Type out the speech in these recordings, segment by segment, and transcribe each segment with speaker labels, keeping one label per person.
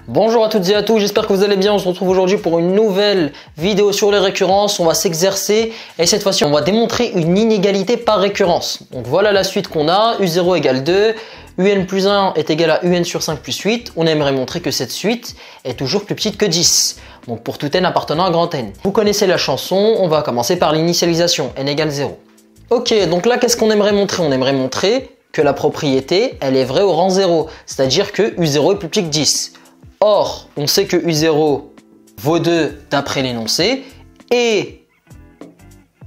Speaker 1: Bonjour à toutes et à tous, j'espère que vous allez bien. On se retrouve aujourd'hui pour une nouvelle vidéo sur les récurrences. On va s'exercer et cette fois-ci on va démontrer une inégalité par récurrence. Donc voilà la suite qu'on a, U0 égale 2, UN plus 1 est égal à UN sur 5 plus 8. On aimerait montrer que cette suite est toujours plus petite que 10. Donc pour tout n appartenant à grand N. Vous connaissez la chanson, on va commencer par l'initialisation, n égale 0. Ok, donc là qu'est-ce qu'on aimerait montrer? On aimerait montrer que la propriété, elle est vraie au rang 0, c'est-à-dire que U0 est plus petit que 10. Or, on sait que U0 vaut 2 d'après l'énoncé et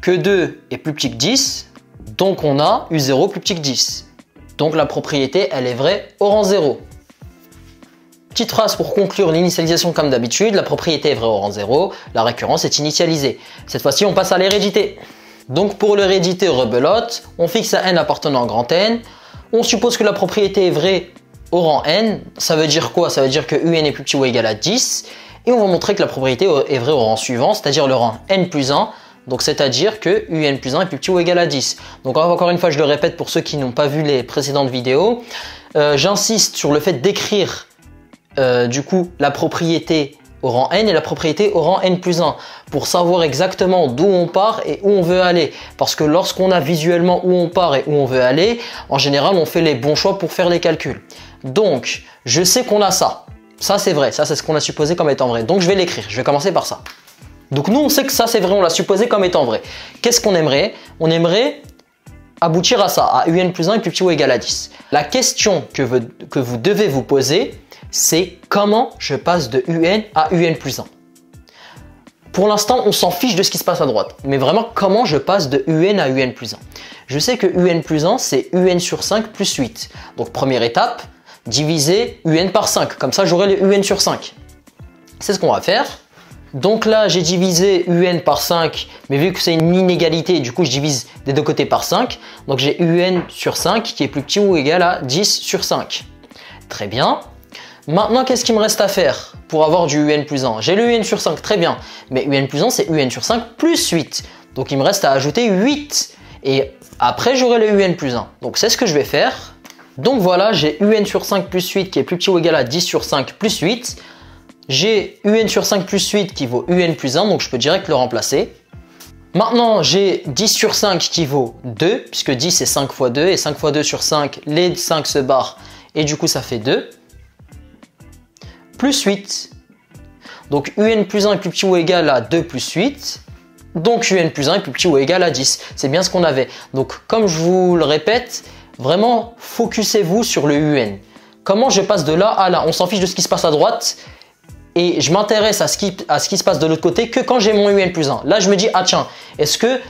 Speaker 1: que 2 est plus petit que 10, donc on a U0 plus petit que 10. Donc la propriété, elle est vraie au rang 0. Petite phrase pour conclure l'initialisation comme d'habitude, la propriété est vraie au rang 0, la récurrence est initialisée. Cette fois-ci, on passe à l'hérédité. Donc pour l'hérédité rebelote, on fixe un n appartenant à grand N, on suppose que la propriété est vraie au rang n, ça veut dire quoi? Ça veut dire que un est plus petit ou égal à 10, et on va montrer que la propriété est vraie au rang suivant, c'est-à-dire le rang n plus 1, donc c'est-à-dire que un plus 1 est plus petit ou égal à 10. Donc encore une fois, je le répète pour ceux qui n'ont pas vu les précédentes vidéos, j'insiste sur le fait d'écrire du coup la propriété au rang n et la propriété au rang n plus 1 pour savoir exactement d'où on part et où on veut aller. Parce que lorsqu'on a visuellement où on part et où on veut aller, en général, on fait les bons choix pour faire les calculs. Donc, je sais qu'on a ça. Ça, c'est vrai. Ça, c'est ce qu'on a supposé comme étant vrai. Donc, je vais l'écrire. Je vais commencer par ça. Donc, nous, on sait que ça, c'est vrai. On l'a supposé comme étant vrai. Qu'est-ce qu'on aimerait? On aimerait aboutir à ça, à un plus 1 est plus petit ou égal à 10. La question que vous devez vous poser, c'est comment je passe de un à un plus 1. Pour l'instant, on s'en fiche de ce qui se passe à droite. Mais vraiment, comment je passe de un à un plus 1? Je sais que un plus 1, c'est un sur 5 plus 8. Donc, première étape, diviser un par 5. Comme ça, j'aurai le un sur 5. C'est ce qu'on va faire. Donc là, j'ai divisé un par 5, mais vu que c'est une inégalité, du coup, je divise des deux côtés par 5. Donc, j'ai un sur 5 qui est plus petit ou égal à 10 sur 5. Très bien. Maintenant, qu'est-ce qu'il me reste à faire pour avoir du un plus 1? J'ai le un sur 5, très bien. Mais un plus 1, c'est un sur 5 plus 8. Donc, il me reste à ajouter 8. Et après, j'aurai le un plus 1. Donc, c'est ce que je vais faire. Donc, voilà, j'ai un sur 5 plus 8 qui est plus petit ou égal à 10 sur 5 plus 8. J'ai un sur 5 plus 8 qui vaut un plus 1, donc je peux direct le remplacer. Maintenant, j'ai 10 sur 5 qui vaut 2, puisque 10 c'est 5 fois 2, et 5 fois 2 sur 5, les 5 se barrent, et du coup ça fait 2. Plus 8. Donc un plus 1 est plus petit ou égal à 2 plus 8. Donc un plus 1 est plus petit ou égal à 10. C'est bien ce qu'on avait. Donc comme je vous le répète, vraiment focussez-vous sur le un. Comment je passe de là à là? On s'en fiche de ce qui se passe à droite. Et je m'intéresse à ce qui se passe de l'autre côté que quand j'ai mon un plus 1. Là je me dis, ah tiens, est-ce que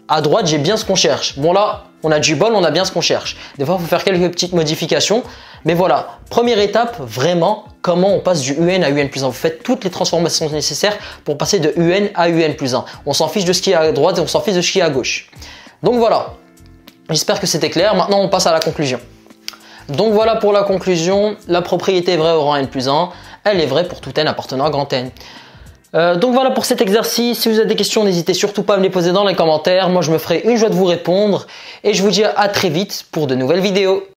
Speaker 1: à droite j'ai bien ce qu'on cherche? Bon là, on a du bol, on a bien ce qu'on cherche. Des fois, il faut faire quelques petites modifications. Mais voilà, première étape, vraiment, comment on passe du un à un plus 1. Vous faites toutes les transformations nécessaires pour passer de un à un plus 1. On s'en fiche de ce qui est à droite et on s'en fiche de ce qui est à gauche. Donc voilà, j'espère que c'était clair. Maintenant, on passe à la conclusion. Donc voilà pour la conclusion. La propriété est vraie au rang n plus 1. Elle est vraie pour tout n appartenant à grand N. Donc voilà pour cet exercice. Si vous avez des questions, n'hésitez surtout pas à me les poser dans les commentaires. Moi, je me ferai une joie de vous répondre. Et je vous dis à très vite pour de nouvelles vidéos.